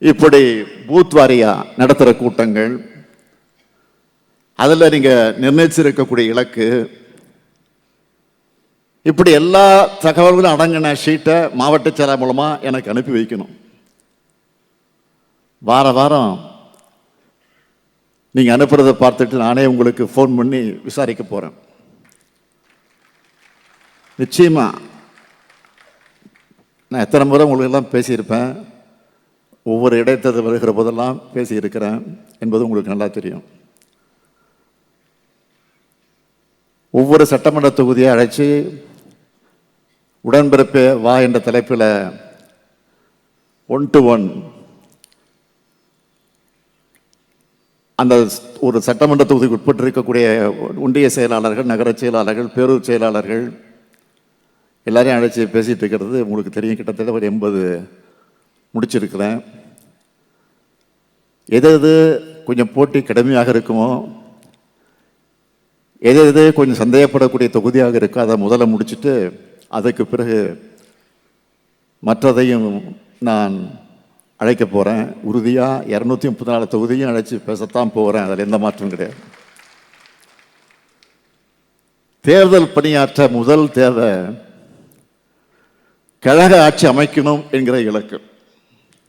இப்படி பூத் வாரியா நடத்துகிற கூட்டங்கள், அதில் நீங்கள் நிர்ணயிச்சிருக்கக்கூடிய இலக்கு, இப்படி எல்லா தகவல்களும் அடங்கின ஷீட்டை மாவட்ட செயலர் மூலமாக எனக்கு அனுப்பி வைக்கணும். வார வாரம் நீங்கள் அனுப்புறதை பார்த்துட்டு நானே உங்களுக்கு ஃபோன் பண்ணி விசாரிக்க போகிறேன். நிச்சயமாக நான் எத்தனை முறை உங்களுக்கு எல்லாம் பேசியிருப்பேன், ஒவ்வொரு இடைத்தேர்தல் வருகிற போதெல்லாம் பேசியிருக்கிறேன் என்பது உங்களுக்கு நல்லா தெரியும். ஒவ்வொரு சட்டமன்ற தொகுதியை அழைச்சி உடன்பிறப்பே வா என்ற தலைப்பில் 1-to-1 அந்த ஒரு சட்டமன்ற தொகுதிக்கு உட்பட்டு இருக்கக்கூடிய ஒன்றிய செயலாளர்கள், நகர செயலாளர்கள், பேரூர் செயலாளர்கள் எல்லாரையும் அழைச்சி பேசிகிட்டு இருக்கிறது உங்களுக்கு தெரியும். கிட்டத்தட்ட ஒரு 80 முடிச்சிருக்கிறேன். எது கொஞ்சம் போட்டி கடுமையாக இருக்குமோ, எது கொஞ்சம் சந்தேகப்படக்கூடிய தொகுதியாக இருக்கோ அதை முதல்ல முடிச்சுட்டு அதுக்கு பிறகு மற்றதையும் நான் அழைக்க போகிறேன். உறுதியாக 234 தொகுதியும் அழைச்சி பேசத்தான் போகிறேன். அதில் எந்த மாற்றம் கிடையாது. தேர்தல் பணியாற்ற முதல் தேவை கழக ஆட்சி அமைக்கணும் என்கிற இலக்கு.